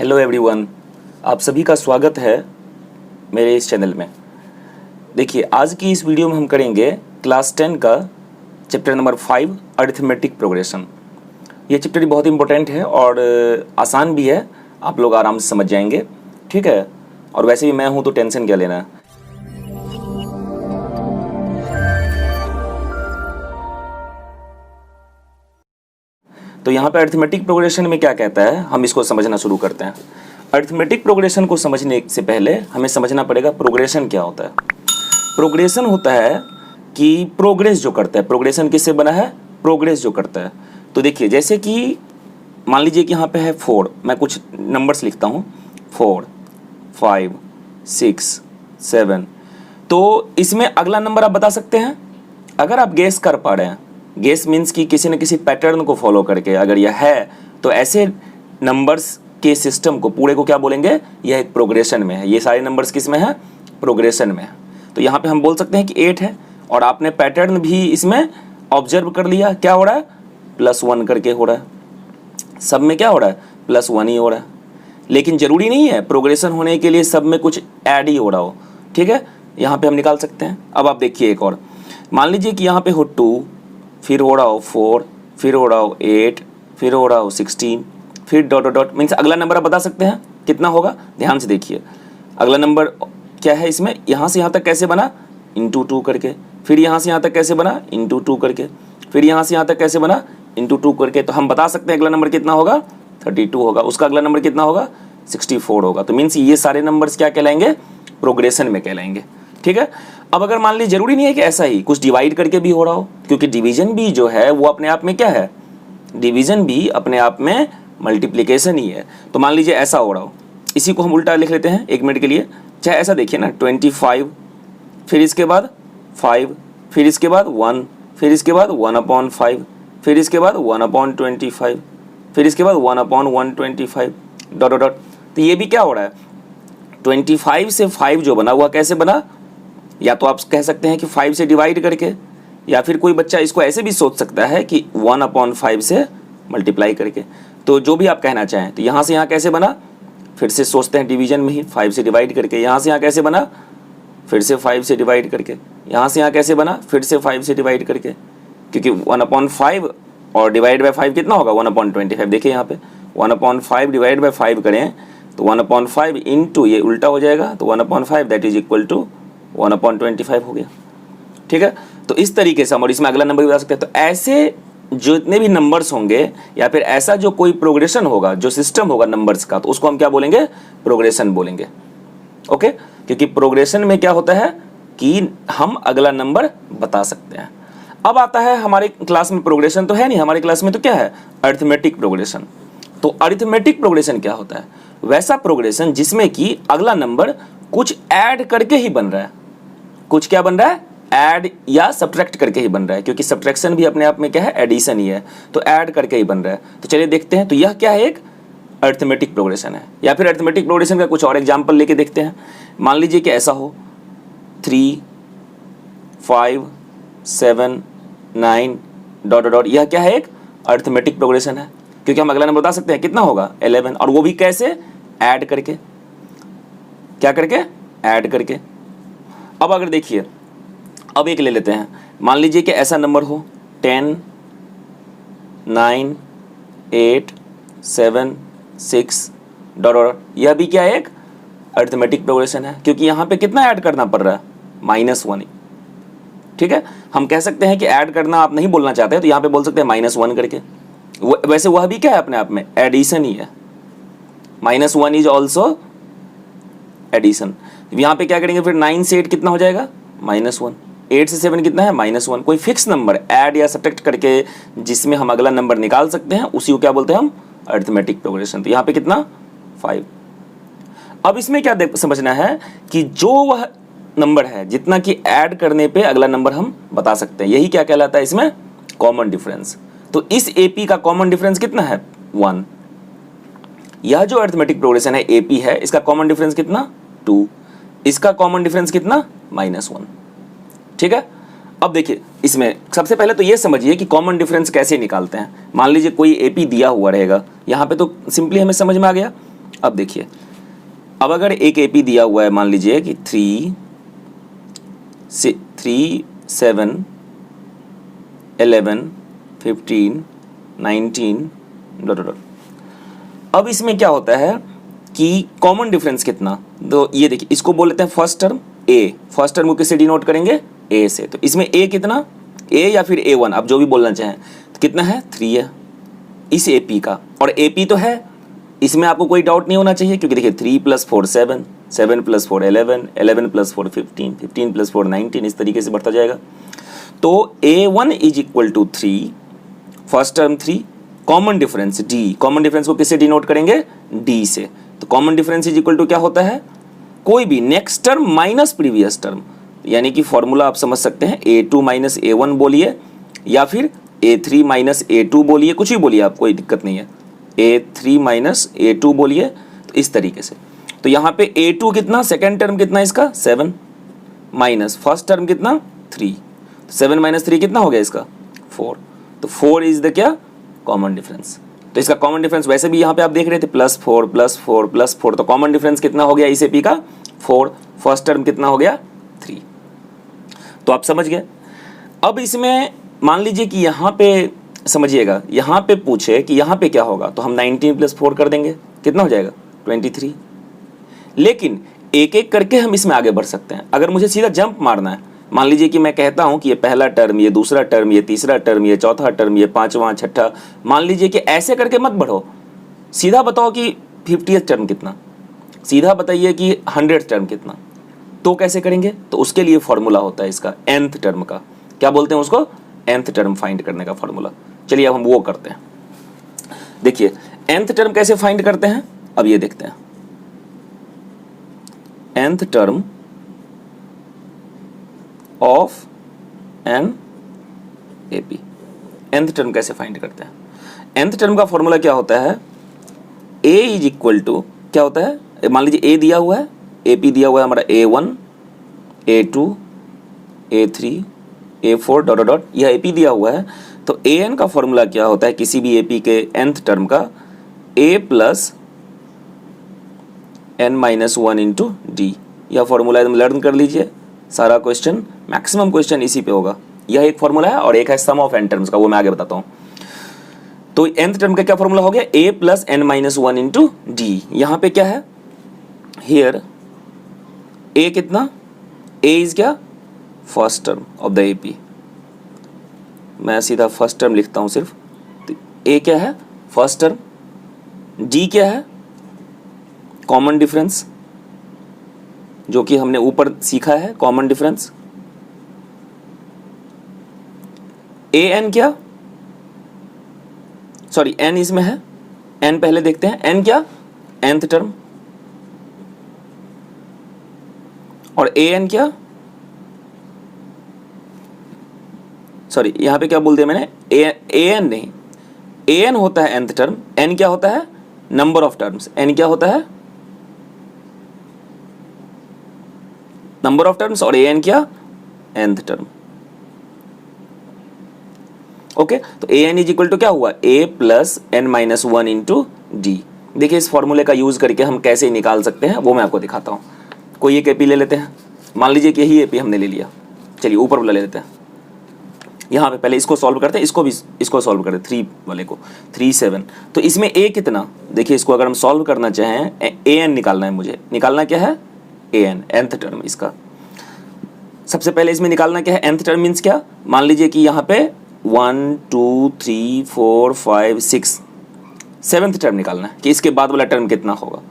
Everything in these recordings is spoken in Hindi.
हेलो एवरीवन, आप सभी का स्वागत है मेरे इस चैनल में। देखिए, आज की इस वीडियो में हम करेंगे क्लास 10 का चैप्टर नंबर 5 अरिथमेटिक प्रोग्रेशन। ये चैप्टर बहुत इंपॉर्टेंट है और आसान भी है, आप लोग आराम से समझ जाएंगे, ठीक है। और वैसे भी मैं हूँ तो टेंशन क्या लेना। तो यहाँ पे अरिथमेटिक प्रोग्रेशन में क्या कहता है, हम इसको समझना शुरू करते हैं। अरिथमेटिक प्रोग्रेशन को समझने से पहले हमें समझना पड़ेगा प्रोग्रेशन क्या होता है। प्रोग्रेशन होता है कि प्रोग्रेस जो करता है। प्रोग्रेशन किससे बना है? प्रोग्रेस जो करता है। तो देखिए, जैसे कि मान लीजिए कि यहाँ पे है 4, मैं कुछ नंबर्स लिखता हूँ 4, 5, 6, 7। तो इसमें अगला नंबर आप बता सकते हैं अगर आप गेस कर पा रहे हैं। गेस मीन्स कि किसी न किसी पैटर्न को फॉलो करके अगर यह है तो ऐसे नंबर्स के सिस्टम को पूरे को क्या बोलेंगे? यह एक प्रोग्रेशन में है। ये सारे नंबर्स किस में है? प्रोग्रेशन में है। तो यहाँ पे हम बोल सकते हैं कि 8 है और आपने पैटर्न भी इसमें ऑब्जर्व कर लिया। क्या हो रहा है? +1 करके हो रहा है। सब में क्या हो रहा है? +1 ही हो रहा है। लेकिन जरूरी नहीं है प्रोग्रेशन होने के लिए सब में कुछ ऐड ही हो रहा हो, ठीक है। यहाँ पे हम निकाल सकते हैं। अब आप देखिए एक और, मान लीजिए कि यहाँ पे हो 2, फिर हो रहा हो 4, फिर हो रहा हो 8, फिर हो रहा हो 16, फिर डॉट डॉट डॉट। मीन्स अगला नंबर आप बता सकते हैं कितना होगा? ध्यान से देखिए, अगला नंबर क्या है इसमें? यहाँ से यहाँ तक कैसे बना? इंटू 2 करके। फिर यहाँ से यहाँ तक कैसे बना? इंटू 2 करके। फिर यहाँ से यहाँ तक कैसे बना? इंटू 2 करके। तो हम बता सकते हैं अगला नंबर कितना होगा? 32 होगा। उसका अगला नंबर कितना होगा? 64 होगा। तो मीन्स ये सारे नंबर्स क्या कहलाएंगे? प्रोग्रेशन में कहलाएंगे, ठीक है। अब अगर मान लीजिए, जरूरी नहीं है कि ऐसा ही कुछ डिवाइड करके भी हो रहा हो, क्योंकि डिवीजन भी जो है वो अपने आप में क्या है? डिवीजन भी अपने आप में मल्टीप्लिकेशन ही है। तो मान लीजिए ऐसा हो रहा हो, इसी को हम उल्टा लिख लेते हैं 1 मिनट के लिए। चाहे ऐसा देखिए ना, 25, फिर इसके बाद 5, फिर इसके बाद 1, फिर इसके बाद 1/5, फिर इसके बाद 1/25, फिर इसके बाद 1/125 डॉट डॉट डॉट। तो ये भी क्या हो रहा है? 25 से 5 जो बना हुआ कैसे बना? या तो आप कह सकते हैं कि 5 से डिवाइड करके, या फिर कोई बच्चा इसको ऐसे भी सोच सकता है कि 1/5 से मल्टीप्लाई करके। तो जो भी आप कहना चाहें। तो यहाँ से यहाँ कैसे बना? फिर से सोचते हैं डिवीजन में ही, 5 से डिवाइड करके। यहाँ से यहाँ कैसे बना? फिर से 5 से डिवाइड करके। यहाँ से यहाँ कैसे बना? फिर से 5 से डिवाइड करके। क्योंकि 1/5 और डिवाइड बाय 5 कितना होगा? 1/25। देखिए यहाँ पे 1/5 डिवाइड बाय 5 करें तो 1/5 इंटू ये उल्टा हो जाएगा, तो 1/5 दैट इज इक्वल टू 1/25 हो गया, ठीक है। तो इस तरीके से हम, और इसमें अगला नंबर भी बता सकते हैं। तो ऐसे जितने भी नंबर्स होंगे या फिर ऐसा जो कोई प्रोग्रेशन होगा, जो सिस्टम होगा नंबर्स का, तो उसको हम क्या बोलेंगे? प्रोग्रेशन बोलेंगे, ओके। क्योंकि प्रोग्रेशन में क्या होता है कि हम अगला नंबर बता सकते हैं। अब आता है हमारे क्लास में प्रोग्रेशन तो है नहीं, हमारे क्लास में तो क्या है? Arithmetic progression. तो अरिथमेटिक प्रोग्रेशन क्या होता है? वैसा प्रोग्रेशन जिसमें कि अगला नंबर कुछ ऐड करके ही बन रहा है। कुछ क्या बन रहा है? ऐड या सब्ट्रैक्ट करके ही बन रहा है, क्योंकि सब्ट्रैक्शन भी अपने आप में क्या है? एडिशन ही है। तो ऐड करके ही बन रहा है। तो चलिए देखते हैं। तो यह क्या है? एक अरिथमेटिक प्रोग्रेशन है। या फिर अरिथमेटिक प्रोग्रेशन का कुछ और एग्जांपल लेके देखते हैं। मान लीजिए कि ऐसा हो 3, 5, 7, 9 डॉट डॉट। यह क्या है? एक अरिथमेटिक प्रोग्रेशन है, क्योंकि हम अगला नंबर बता सकते हैं कितना होगा? 11। और वो भी कैसे? ऐड करके। क्या करके? ऐड करके। अब अगर देखिए, अब एक ले लेते हैं। मान लीजिए कि ऐसा नंबर हो 10, 9, 8, 7, 6 डॉट डॉट। यह भी क्या है? एक अरिथमेटिक प्रोग्रेशन है, क्योंकि यहाँ पे कितना ऐड करना पड़ रहा है? -1, ठीक है। हम कह सकते हैं कि ऐड करना आप नहीं बोलना चाहते तो यहाँ पे बोल सकते हैं -1 करके। वैसे वह भी क्या है? अपने आप में एडिशन ही है। -1 इज ऑल्सो एडिशन। यहाँ पे क्या करेंगे फिर? 9 से 8 कितना हो जाएगा? -1। 8 से 7 कितना है? -1। कोई फिक्स नंबर ऐड या सब्ट्रैक्ट करके जिसमें हम अगला नंबर निकाल सकते हैं, उसी को क्या बोलते हैं हम? Arithmetic progression. तो यहाँ पे कितना? 5। अब इसमें क्या समझना है कि जो वह नंबर है जितना कि ऐड करने पे अगला नंबर हम बता सकते हैं, यही क्या कहलाता है इसमें? Common difference. तो इस एपी का कॉमन डिफरेंस कितना है? 1। यह जो अरिथमेटिक प्रोग्रेशन है एपी है, इसका कॉमन डिफरेंस कितना? 2। इसका कॉमन डिफरेंस कितना? -1, ठीक है। अब देखिए, इसमें सबसे पहले तो ये समझिए कि कॉमन डिफरेंस कैसे निकालते हैं। मान लीजिए कोई एपी दिया हुआ रहेगा, यहाँ पे तो सिंपली हमें समझ में आ गया अब देखिए, अब अगर एक एपी दिया हुआ है, मान लीजिए कि 3 7 11 15 19 डॉट डॉट। अब इसमें क्या होता है कि कॉमन डिफरेंस कितना, तो ये देखिए, इसको बोल लेते हैं फर्स्ट टर्म ए। फर्स्ट टर्म को किससे डिनोट करेंगे, ए से। तो इसमें ए कितना, ए या फिर A1, आप जो भी बोलना चाहें, तो कितना है 3 है इस एपी का। और एपी तो है, इसमें आपको कोई डाउट नहीं होना चाहिए, क्योंकि देखिए 3 + 4 7, 7 + 4 11, 11 + 4 15, 15 + 4 19, इस तरीके से बढ़ता जाएगा। तो A1 = 3, first term 3, common difference D, common difference को किससे डिनोट करेंगे, D से। तो कॉमन डिफरेंस = क्या होता है, कोई भी next term minus previous term, यानी कि फॉर्मूला आप समझ सकते हैं, A2 - A1 बोलिए, या फिर A3 - A2 बोलिए, कुछ भी बोलिए आप, कोई दिक्कत नहीं है। A3 - A2 बोलिए, तो इस तरीके से। तो यहाँ पे A2 कितना, सेकेंड टर्म कितना इसका 7, माइनस फर्स्ट टर्म कितना 3, 7 - 3 कितना हो गया इसका 4। तो 4 इज द क्या, कॉमन डिफरेंस। तो इसका कॉमन डिफरेंस वैसे भी यहाँ पे आप देख रहे थे +4 +4 +4, तो कॉमन डिफरेंस कितना हो गया इस एपी का 4, फर्स्ट टर्म कितना हो गया 3। तो आप समझ गए। अब इसमें मान लीजिए कि यहाँ पे समझिएगा, यहाँ पे पूछे कि यहाँ पे क्या होगा, तो हम 19 + 4 कर देंगे, कितना हो जाएगा 23। लेकिन एक एक करके हम इसमें आगे बढ़ सकते हैं। अगर मुझे सीधा जंप मारना है, मान लीजिए कि मैं कहता हूं कि ये पहला टर्म, ये दूसरा टर्म, ये तीसरा टर्म, ये चौथा टर्म, ये पांचवा छठा, मान लीजिए कि ऐसे करके मत बढ़ो, सीधा बताओ कि 50th टर्म कितना, सीधा बताइए कि 100th टर्म कितना। तो कैसे करेंगे, तो उसके लिए फॉर्मूला होता है इसका nth टर्म का, क्या बोलते हैं उसको, nth टर्म फाइंड करने का फॉर्मूला। चलिए अब हम वो करते हैं। देखिए nth टर्म कैसे फाइंड करते हैं, अब ये देखते हैं। nth term of an AP, nth term कैसे फाइंड करते हैं। nth टर्म का फॉर्मूला क्या होता है, a = क्या होता है, मान लीजिए a दिया हुआ है, AP दिया हुआ है हमारा A1 A2 A3 A4 dot dot dot, यह AP दिया हुआ है। तो an का फॉर्मूला क्या होता है किसी भी AP के nth टर्म का, a + n - 1 × d। यह फॉर्मूला एकदम लर्न कर लीजिए, सारा क्वेश्चन, मैक्सिमम क्वेश्चन इसी पे होगा। यह एक फॉर्मूला है, और एक है सम ऑफ n टर्म्स का, वो मैं आगे बताता हूँ। तो nth टर्म का क्या फॉर्मूला हो गया, a + n - 1 × d। यहाँ पे क्या है, हियर a कितना, a इज क्या, first term of the AP. मैं सीधा फर्स्ट टर्म लिखता हूँ सिर्फ, तो a क्या है, फर्स्ट टर्म, d क्या है, कॉमन डिफरेंस, जो कि हमने ऊपर सीखा है, कॉमन डिफरेंस। an क्या, सॉरी n इसमें है, n पहले देखते हैं, n क्या, nth टर्म, और an क्या, सॉरी यहां पे क्या बोल दिया मैंने, an नहीं, an होता है nth टर्म, n क्या होता है, नंबर ऑफ टर्म्स, n क्या होता है, नंबर ऑफ टर्म्स, और an क्या, nth टर्म। ओके, तो an = क्या हुआ, a + n - 1 × d। देखिए इस फॉर्मूले का यूज करके हम कैसे निकाल सकते हैं वो मैं आपको दिखाता हूं। कोई एक एपी ले लेते हैं, मान लीजिए कि यही एपी हमने ले लिया, चलिए ऊपर वाला ले लेते हैं। यहाँ पे पहले इसको सॉल्व करते हैं, इसको भी इसको सॉल्व करते हैं, 3 वाले को, 3 7। तो इसमें a कितना, देखिए इसको अगर हम सॉल्व करना चाहें, an निकालना है मुझे, निकालना क्या है, an nth टर्म इसका। सबसे पहले इसमें निकालना क्या है, nth टर्म मीन्स क्या, मान लीजिए कि यहाँ पे 1 2 3 4 5 6 7th टर्म निकालना है कि इसके बाद वाला टर्म कितना होगा।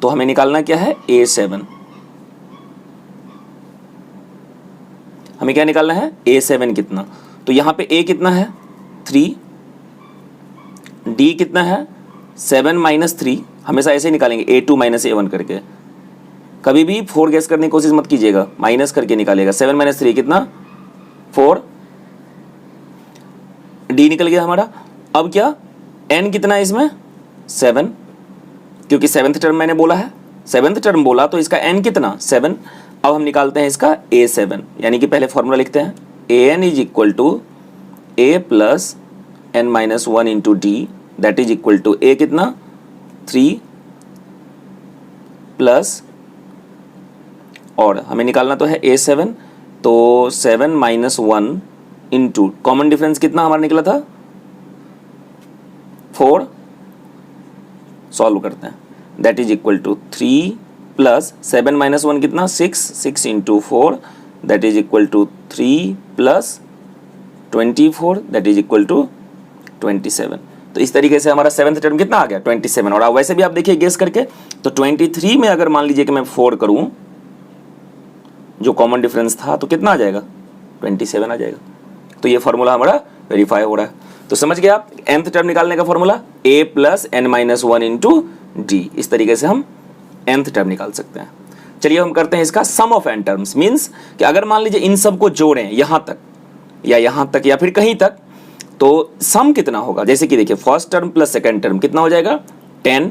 तो हमें निकालना क्या है, A7, हमें क्या निकालना है, A7 कितना। तो यहाँ पे A कितना है 3, D कितना है 7 - 3, हमेशा ऐसे निकालेंगे A2 - A1 करके, कभी भी 4 गैस करने की कोशिश मत कीजिएगा, माइनस करके निकालेगा। 7 - 3 कितना 4, D निकल गया हमारा। अब क्या, N कितना है इसमें 7, क्योंकि 7th टर्म मैंने बोला है, 7th टर्म बोला तो इसका N कितना 7। अब हम निकालते हैं इसका A7, यानी कि पहले फॉर्मूला लिखते हैं, an = a + n - 1 × d, that is equal to a कितना 3 प्लस, और हमें निकालना तो है A7, तो 7 माइनस 1 इंटू कॉमन डिफरेंस कितना हमारा निकला था 4, सॉल्व करते हैं, that is equal to 3 plus 7 minus 1 कितना 6, 6 into 4 that is equal to 3 plus 24 that is equal to 27। तो इस तरीके से हमारा सेवन्थ टर्म कितना आ गया 27। और वैसे भी आप देखिए गेस करके, तो 23 में अगर मान लीजिए कि मैं 4 करूं जो कॉमन डिफरेंस था तो कितना आ जाएगा 27 आ जाएगा। तो ये फॉर्मूला हमारा वेरीफाई हो रहा है। तो समझ गए आप nth टर्म निकालने का formula a plus n minus 1 into D, इस तरीके से हम nth टर्म निकाल सकते हैं। चलिए हम करते हैं इसका सम ऑफ n टर्म्स, मीन्स कि अगर मान लीजिए इन सब को जोड़ें यहाँ तक या फिर कहीं तक, तो सम कितना होगा। जैसे कि देखिए first term plus second term कितना हो जाएगा 10,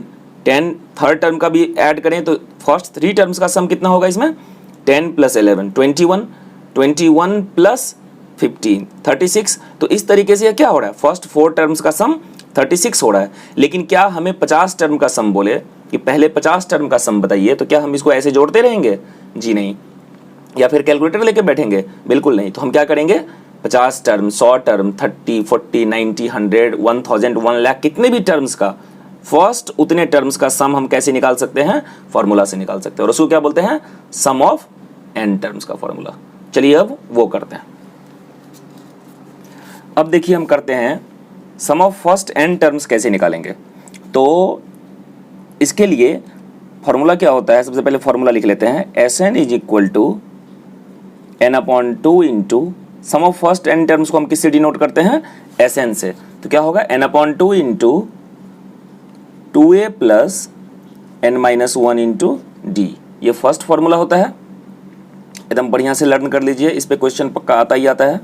थर्ड टर्म का भी ऐड करें तो फर्स्ट 3 टर्म्स का सम कितना होगा इसमें 10 प्लस 11 21 प्लस 15 36। तो इस तरीके से क्या हो रहा है, फर्स्ट 4 टर्म्स का सम 36 हो रहा है। लेकिन क्या हमें 50 टर्म का सम बोले कि पहले 50 टर्म का सम बताइए, तो क्या हम इसको ऐसे जोड़ते रहेंगे, जी नहीं। या फिर कैलकुलेटर लेके बैठेंगे, बिल्कुल नहीं। तो हम क्या करेंगे 50 टर्म, 100 टर्म, 30, 40, 90, 100, 1000, 1 लाख, कितने भी टर्म्स का फर्स्ट उतने टर्म्स का सम हम कैसे निकाल सकते हैं, फॉर्मूला से निकाल सकते हैं। और उसको क्या बोलते हैं, सम ऑफ n टर्म्स का फॉर्मूला। चलिए अब वो करते हैं। अब देखिए हम करते हैं सम ऑफ फर्स्ट n टर्म्स कैसे निकालेंगे। तो इसके लिए फॉर्मूला क्या होता है, सबसे पहले फॉर्मूला लिख लेते हैं, Sn is equal to n/2 into sum of first n terms को हम किससे डिनोट करते हैं, Sn से। तो क्या होगा n/2 into 2a plus n-1 into D, ये फर्स्ट फॉर्मूला होता है। एकदम बढ़िया से लर्न कर लीजिए, इस पे क्वेश्चन पक्का आता ही आता है।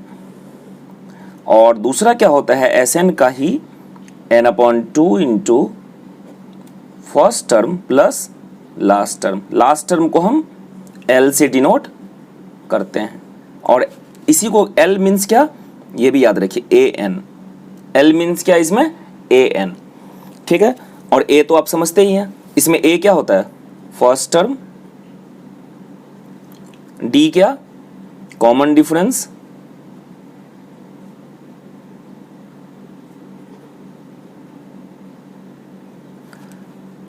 और दूसरा क्या होता है, Sn का ही n/2 into first term plus last term. Last term को हम L से डिनोट करते हैं, और इसी को L मीन्स क्या, ये भी याद रखिए An। L मीन्स क्या इसमें An, ठीक है। और A तो आप समझते ही हैं, इसमें A क्या होता है फर्स्ट टर्म, D क्या कॉमन डिफरेंस,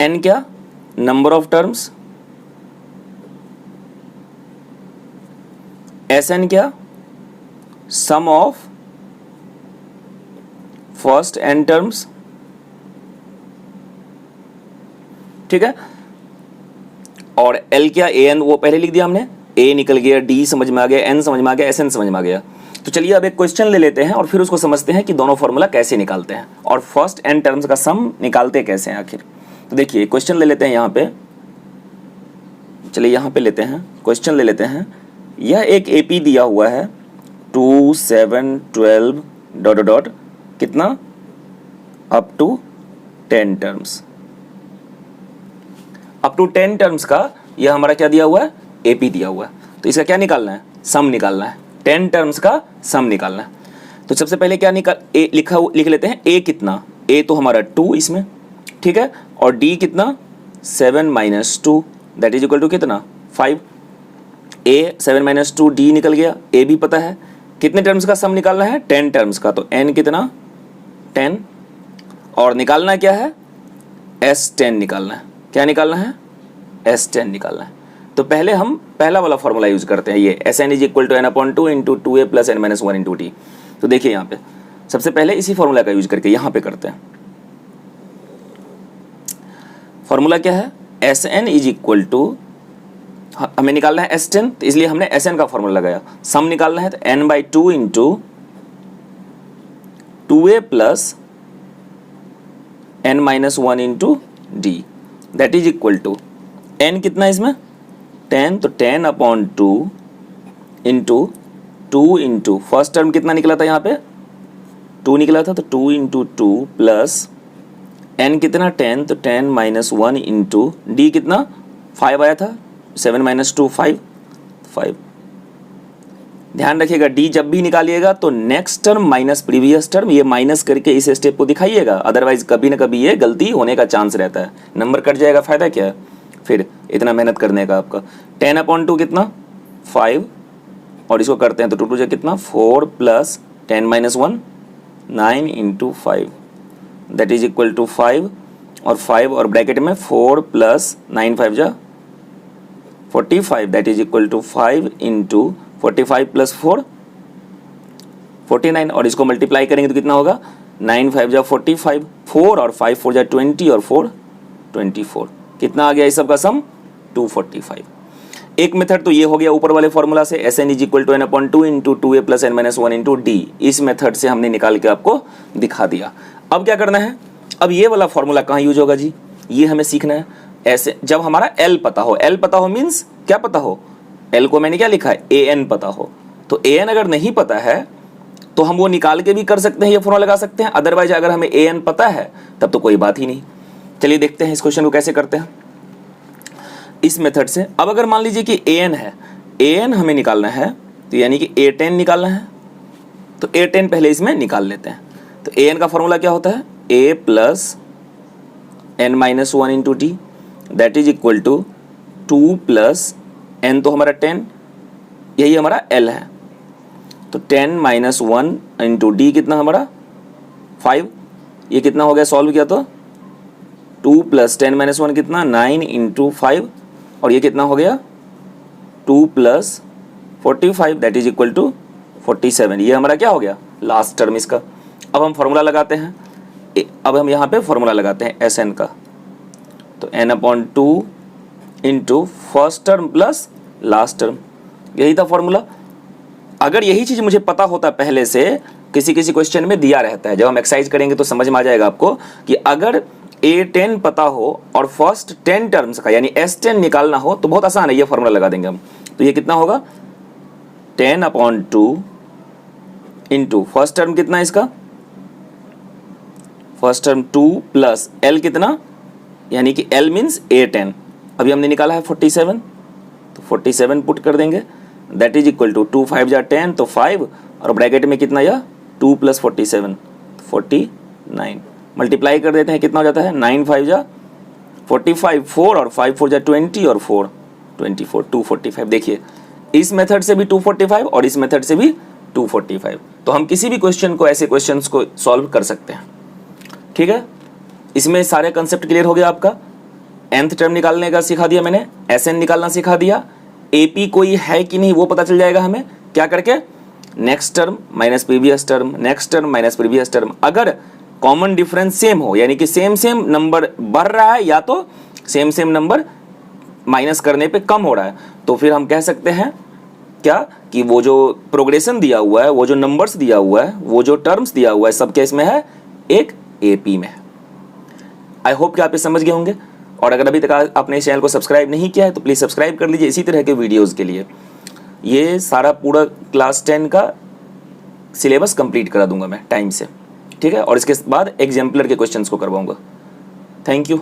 N क्या नंबर ऑफ टर्म्स, Sn क्या सम ऑफ फर्स्ट n टर्म्स, ठीक है। और L क्या An, वो पहले लिख दिया हमने, A निकल गया, D समझ में आ गया, N समझ में आ गया, Sn समझ में आ गया। तो चलिए अब एक क्वेश्चन ले लेते हैं और फिर उसको समझते हैं कि दोनों फॉर्मूला कैसे निकालते हैं और फर्स्ट n टर्म्स का सम निकालते कैसे हैं आखिर। तो देखिए क्वेश्चन ले लेते हैं यहाँ पे, चलिए यहाँ पे लेते हैं क्वेश्चन ले लेते हैं। यह एक AP दिया हुआ है 2, 7, 12 ... कितना up to 10 terms, up to 10 terms का यह हमारा क्या दिया हुआ है, AP दिया हुआ है। तो इसका क्या निकालना है, सम निकालना है, 10 टर्म्स का सम निकालना है। तो सबसे पहले क्या लिख लेते हैं, A कितना, A तो हमारा 2 इसमें, ठीक है। और D कितना 7 minus 2 that is equal to कितना 5। A 7 माइनस 2 D निकल गया, A भी पता है। कितने टर्म्स का सम निकालना है, 10 टर्म्स का। तो N कितना 10, और निकालना क्या है S10 निकालना है। क्या निकालना है, S10 निकालना है। तो पहले हम पहला वाला फॉर्मूला यूज करते हैं, ये Sn is equal to n/2 into 2a plus n-1 into T. तो देखिए यहाँ पे सबसे पहले इसी फॉर्मूला का यूज करके यहाँ पे करते हैं। फॉर्मूला क्या है, Sn इज इक्वल टू, हमें निकालना है S10, तो इसलिए हमने Sn का फॉर्मूला लगाया। सम निकालना है तो n/2 into 2a plus n-1 into D that is equal to n कितना इसमें 10, तो 10/2 इंटू 2 इंटू फर्स्ट टर्म कितना निकला था यहाँ पे 2 निकला था, तो 2 इंटू 2 प्लस n कितना 10, तो 10-1 इंटू डी कितना 5 आया था, 7 माइनस 2 5। ध्यान रखिएगा d जब भी निकालिएगा तो next term minus previous term, ये माइनस करके इस स्टेप को दिखाइएगा, अदरवाइज कभी ना कभी ये गलती होने का चांस रहता है, नंबर कट जाएगा, फायदा क्या है। फिर इतना मेहनत करने का आपका 10/2 कितना 5, और इसको करते हैं तो 2 2 जा कितना 4 प्लस 10 - 1 9 × 5 दैट इज इक्वल टू 5, और 5 और ब्रैकेट में 4 प्लस 9 5 जा 45 that is equal to 5 × 45 plus 4 49, और इसको मल्टीप्लाई करेंगे तो कितना होगा 9 5 जा 45, 4 और 5 4 जा 20 और 4 24, कितना आ गया इस सब का सम 245। एक मेथड तो ये हो गया ऊपर वाले फॉर्मूला से Sn = n/2 × 2a + n - 1 × d, इस मेथड से हमने निकाल के आपको दिखा दिया। अब क्या करना है, अब ये वाला फॉर्मूला कहाँ यूज होगा जी, ये हमें सीखना है। ऐसे जब हमारा L पता हो, L पता हो मीन्स क्या पता हो, L को मैंने क्या लिखा है An पता हो, तो An अगर नहीं पता है तो हम वो निकाल के भी कर सकते हैं, ये फॉर्मूला लगा सकते हैं। अदरवाइज अगर हमें An पता है तब तो कोई बात ही नहीं। चलिए देखते हैं इस क्वेश्चन को कैसे करते हैं इस मेथड से। अब अगर मान लीजिए कि An है, An हमें निकालना है, तो यानी कि A10 निकालना है, तो A10 पहले इसमें निकाल लेते हैं। तो An का फॉर्मूला क्या होता है A + n - 1 × d that is equal to 2 + n, तो हमारा 10, यही हमारा L है, तो 10 - 1 × d कितना हमारा 5, ये कितना हो गया सॉल्व किया तो 2 + 10 - 1 कितना 9 × 5, और ये कितना हो गया 2 + 45 दैट इज इक्वल टू 47, ये हमारा क्या हो गया लास्ट टर्म इसका। अब हम फॉर्मूला लगाते हैं, अब हम यहाँ पे फॉर्मूला लगाते हैं Sn का, तो n/2 × first term plus last term, यही था फॉर्मूला। अगर यही चीज़ मुझे पता होता पहले से, किसी किसी क्वेश्चन में दिया रहता है, जब हम एक्सरसाइज करेंगे तो समझ में आ जाएगा आपको कि अगर A10 पता हो और फर्स्ट 10 टर्म्स का यानी S10 निकालना हो तो बहुत आसान है, ये फॉर्मूला लगा देंगे हम। तो ये कितना होगा 10/2 × फर्स्ट टर्म कितना है इसका, फर्स्ट टर्म 2 प्लस L कितना, यानी कि L मीन्स A10, अभी हमने निकाला है 47, तो 47 पुट कर देंगे दैट इज इक्वल टू 2 5 जा 10, तो 5 और ब्रैकेट में कितना या 2 + 47 49, मल्टीप्लाई कर देते हैं कितना हो जाता है 9 5 जा 45, 4 और 5 4 जा 20 और 4 24 245। देखिए इस मेथड से भी 245 और इस मेथड से भी 245, तो हम किसी भी क्वेश्चन को, ऐसे क्वेश्चंस को सॉल्व कर सकते हैं। ठीक है, इसमें सारे कंसेप्ट क्लियर हो गया आपका। nth टर्म निकालने का सिखा दिया मैंने, Sn निकालना सिखा दिया, AP कोई है कि नहीं वो पता चल जाएगा हमें क्या करके, next term minus previous term, next term minus previous term. अगर कॉमन डिफरेंस सेम हो, यानी कि सेम सेम नंबर बढ़ रहा है या तो सेम सेम नंबर माइनस करने पे कम हो रहा है, तो फिर हम कह सकते हैं क्या कि वो जो प्रोग्रेशन दिया हुआ है, वो जो नंबर्स दिया हुआ है, वो जो टर्म्स दिया हुआ है, सब केस में है एक AP में है। आई होप कि आप ये समझ गए होंगे, और अगर अभी तक आपने इस चैनल को सब्सक्राइब नहीं किया है तो प्लीज़ सब्सक्राइब कर लीजिए इसी तरह के वीडियोस के लिए। ये सारा पूरा क्लास 10 का सिलेबस कंप्लीट करा दूंगा मैं टाइम से, ठीक है, और इसके बाद एग्जाम्पलर के क्वेश्चंस को करवाऊंगा। Thank you.